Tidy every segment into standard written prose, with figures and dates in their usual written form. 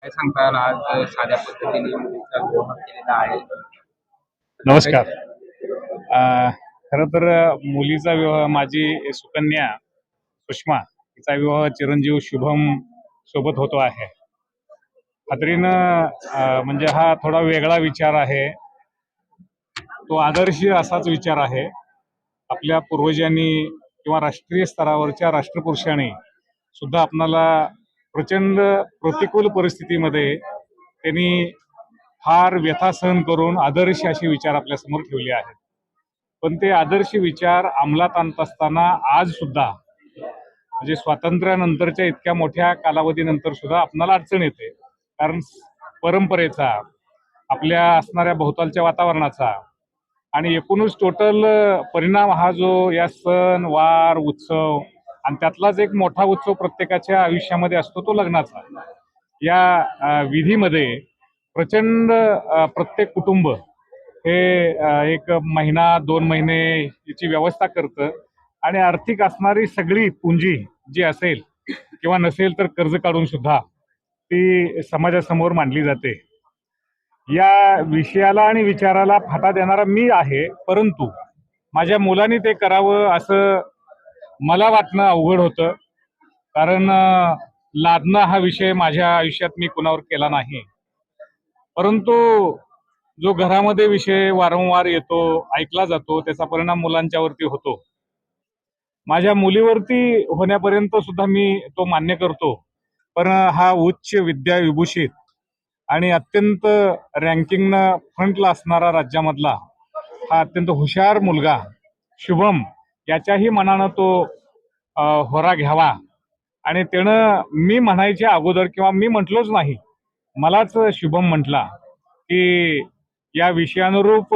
काय सांगताल आज साध्या पद्धतीने मुलीचा विवाह केलेला आहे. नमस्कार. खरं तर मुलीचा विवाह माझी सुकन्या सुषमा हिचा विवाह चिरंजीव शुभम सोबत होतो आहे. खात्रीनं म्हणजे हा थोडा वेगळा विचार आहे. तो आदर्श असाच विचार आहे. आपल्या पूर्वजांनी किंवा राष्ट्रीय स्तरावरच्या राष्ट्रपुरुषांनी सुद्धा आपणाला प्रचंड प्रतिकूल परिस्थितीमध्ये त्यांनी फार व्यथा सहन करून आदर्श असे विचार आपल्या समोर ठेवले आहेत. पण ते आदर्श विचार अंमलात आणत असताना आज सुद्धा म्हणजे स्वातंत्र्यानंतरच्या इतक्या मोठ्या कालावधीनंतर सुद्धा आपणाला अडचण येते. कारण परंपरेचा, आपल्या असणाऱ्या भोवतालच्या वातावरणाचा आणि एकूणच टोटल परिणाम हा जो या सण वार उत्सव आणि त्यातलाच एक मोठा उत्सव प्रत्येकाच्या आयुष्यामध्ये असतो तो लग्नाचा. या विधीमध्ये प्रचंड प्रत्येक कुटुंब हे एक महिना 2 महिने याची व्यवस्था करतं आणि आर्थिक असणारी सगळी पुंजी जी असेल किंवा नसेल तर कर्ज काढून सुद्धा ती समाजासमोर मांडली जाते. या विषयाला आणि विचाराला फाटा देणारा मी आहे, परंतु माझ्या मुलांनी ते करावं असं मला वाटणं अवघड होतं. कारण लादणं हा विषय माझ्या आयुष्यात मी कुणावर केला नाही. परंतु जो घरामध्ये विषय वारंवार येतो, ऐकला जातो, त्याचा परिणाम मुलांच्यावरती होतो. माझ्या मुलीवरती होण्यापर्यंत सुद्धा मी तो मान्य करतो. पण हा उच्च विद्या विभूषित आणि अत्यंत रँकिंगनं फ्रंटला असणारा राज्यामधला हा अत्यंत हुशार मुलगा शुभम याच्याही मनानं तो होरा घ्यावा आणि त्यानं मी म्हणायच्या अगोदर किंवा मी म्हटलोच नाही, मलाच शुभम म्हटला की या विषयानुरूप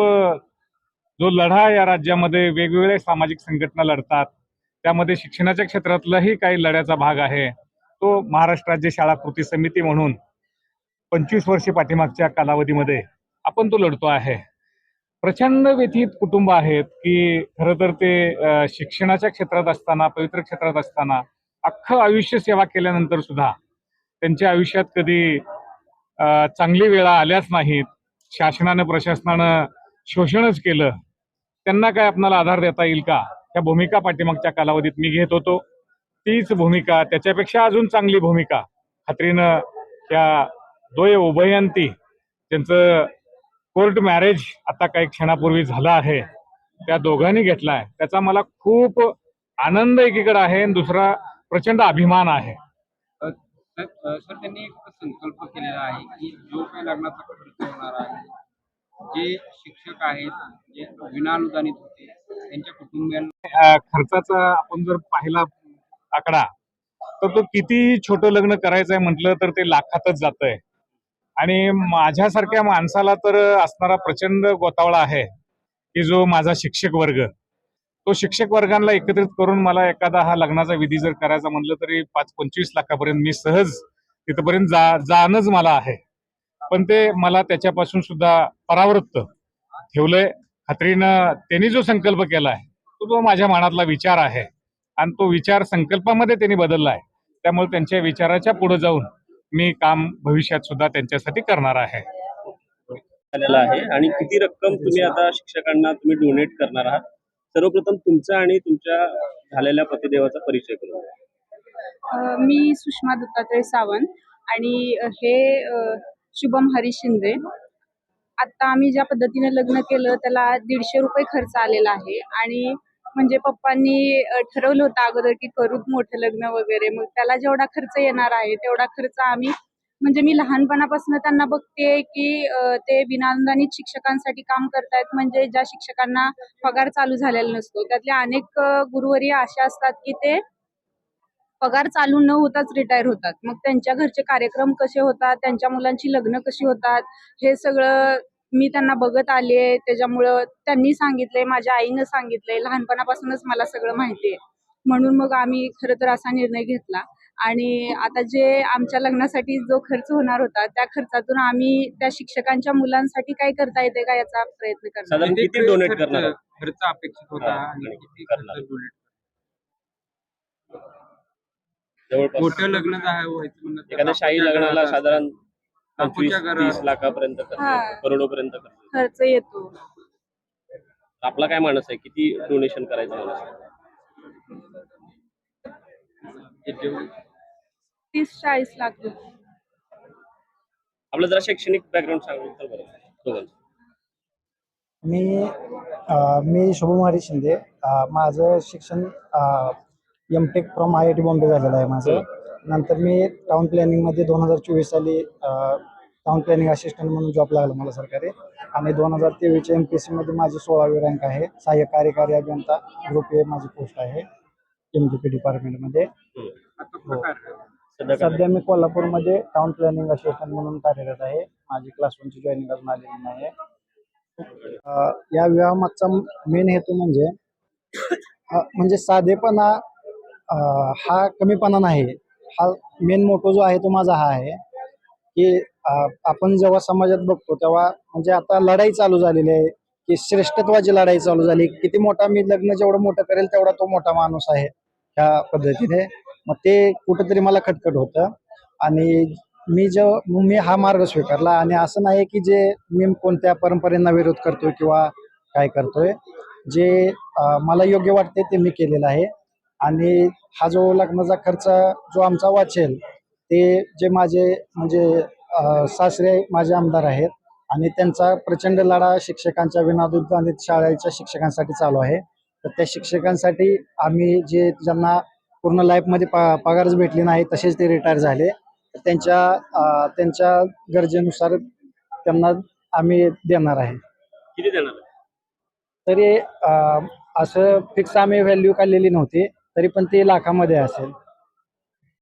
जो लढा या राज्यामध्ये वेगवेगळ्या सामाजिक संघटना लढतात, त्यामध्ये शिक्षणाच्या क्षेत्रातलाही काही लढ्याचा भाग आहे. तो महाराष्ट्र राज्य शाळा कृती समिती म्हणून 25 वर्षे पाठीमागच्या कालावधीमध्ये आपण तो लढतो आहे. प्रचंड व्यथित कुटुंब आहेत की खरं तर ते शिक्षणाच्या क्षेत्रात असताना, पवित्र क्षेत्रात असताना अख्खं आयुष्य सेवा केल्यानंतर सुद्धा त्यांच्या आयुष्यात कधी चांगली वेळा आल्याच नाहीत. शासनानं प्रशासनानं शोषणच केलं. त्यांना काय आपल्याला आधार देता येईल का? त्या भूमिका पाठीमागच्या कालावधीत मी घेत होतो. तीच भूमिका, त्याच्यापेक्षा अजून चांगली भूमिका खात्रीनं त्या उभयंती त्यांचं कोर्ट मॅरेज आता काही क्षणापूर्वी झालं आहे, त्या दोघांनी घेतलाय. त्याचा मला खूप आनंद एकीकडे आहे आणि दुसरा प्रचंड अभिमान आहे. सर त्यांनी एक संकल्प केलेला आहे की जो काही लग्नाचा खर्च होणार आहे, जे शिक्षक आहेत, जे विनाअनुदानित होते, त्यांच्या कुटुंबियांना खर्चाचा आपण जर पाहिला आकडा तर तो किती छोटं लग्न करायचंय म्हटलं तर ते लाखातच जातंय. आणि माझ्यासारख्या माणसाला तर असणारा प्रचंड गोतावळा आहे की जो माझा शिक्षक वर्ग, तो शिक्षक वर्गांना एकत्रित करून मला एखादा हा लग्नाचा विधी जर करायचा म्हटलं तरी 5-25 लाखापर्यंत मी सहज तिथपर्यंत जाणंच मला आहे. पण ते मला त्याच्यापासून सुद्धा परावृत्त ठेवलंय. खात्रीनं त्यांनी जो संकल्प केलाय तो माझ्या मनातला विचार आहे आणि तो विचार संकल्पामध्ये त्यांनी बदललाय. त्यामुळे त्यांच्या विचाराच्या पुढे जाऊन मी काम भविष्यात सुद्धा त्यांच्यासाठी करणार आहे. झालेला आहे आणि किती रक्कम तुम्ही आता शिक्षकांना तुम्ही डोनेट करणार आहात? सर्वप्रथम तुमचा आणि तुमच्या झालेल्या पतिदेवाचा परिचय करून द्या. मी सुषमा दत्तात्रय सावंत आणि हे शुभम हरीश शिंदे. आता आम्ही ज्या पद्धतीने लग्न केलं त्याला 150 रुपये खर्च आलेला आहे आणि म्हणजे पप्पांनी ठरवलं होतं अगोदर की करू मोठं लग्न वगैरे, मग त्याला जेवढा खर्च येणार आहे तेवढा खर्च आम्ही म्हणजे मी लहानपणापासून त्यांना बघते की ते विनाअनुदानित शिक्षकांसाठी काम करतायत. म्हणजे ज्या शिक्षकांना पगार चालू झालेला नसतो त्यातले अनेक गुरुवर्य असे असतात की ते पगार चालू न होताच रिटायर होतात. मग त्यांच्या घरचे कार्यक्रम कसे होतात, त्यांच्या मुलांची लग्न कशी होतात, हे सगळं मी त्यांना बघत आले. त्याच्यामुळं त्यांनी सांगितलंय, माझ्या आईनं सांगितलंय, लहानपणापासूनच मला सगळं माहिती आहे. म्हणून मग आम्ही खरं तर असा निर्णय घेतला आणि आता जे आमच्या लग्नासाठी जो खर्च होणार होता त्या खर्चातून आम्ही त्या शिक्षकांच्या मुलांसाठी काय करता येते का याचा प्रयत्न करणार. साधारण किती डोनेट करणार? खर्च अपेक्षित होता आणि किती खर्च डोनेट जवळपास मोठं लग्न व्हायचं म्हणलं तर एखाद्या शाही लग्नाला साधारण लाखोच्या घरात. 25-30 लाखापर्यंत खर्च हा. येतो, करोडोपर्यंत खर्च येतो. खर्च येतो. आपला काय माणूस आहे, किती डोनेशन करायचं माणूस आहे? हे जेवढे 30-40 लाख रुपये. आपलं जरा शैक्षणिक बॅकग्राऊंड सांगू तर बरं दोघांचं. मी शुभम हरी शिंदे. माझं शिक्षण एम.टेक फ्रॉम IIT बॉम्बे झालेलं आहे माझं. नंतर मी टाउन प्लॅनिंगमध्ये 2024 साली टाउन प्लॅनिंग असिस्टंट म्हणून जॉब लागला मला सरकारी, आणि 2023च्या MPSCमध्ये माझी 16वी रँक आहे. सहाय्यक कार्यकारी अभियंता ग्रुप ए माझी पोस्ट आहे MGP डिपार्टमेंटमध्ये. आता कुठं कार्यरत आहे? सध्या काय? सध्या मी कोल्हापूरमध्ये टाउन प्लॅनिंग असिस्टंट म्हणून कार्यरत आहे. माझी क्लास 1ची जॉईनिंग अजून आलेली नाही आहे. या विवाहामागचा मेन हेतू म्हणजे साधेपणा हा कमीपणा नाही. हा मेन मोटो जो आहे तो माझा हा आहे की आपण जेव्हा समाजात बघतो तेव्हा म्हणजे आता लढाई चालू झालेली आहे की श्रेष्ठत्वाची लढाई चालू झाली. किती मोठा मी लग्न जेवढं मोठं करेल तेवढा तो मोठा माणूस आहे ह्या पद्धतीने. मग ते कुठंतरी मला खटखट होतं, आणि मी हा मार्ग स्वीकारला. आणि असं नाही की जे मी कोणत्या परंपरेंना विरोध करतोय किंवा काय करतोय, जे मला योग्य वाटते ते मी केलेलं आहे. आणि हा जो लग्नाचा खर्च जो आमचा वाचेल ते जे माझे म्हणजे सासरे माझे आमदार आहेत, आणि त्यांचा प्रचंड लढा शिक्षकांच्या विनाअनुदानित शाळेच्या शिक्षकांसाठी चालू आहे. तर त्या शिक्षकांसाठी आम्ही ज्यांना पूर्ण लाईफमध्ये पगारच भेटली नाही तसेच ते रिटायर झाले, तर त्यांच्या गरजेनुसार त्यांना आम्ही देणार आहे. किती देणार आहे? तरी असं फिक्स आम्ही व्हॅल्यू काढलेली नव्हती, तरी पण ते लाखामध्ये असेल.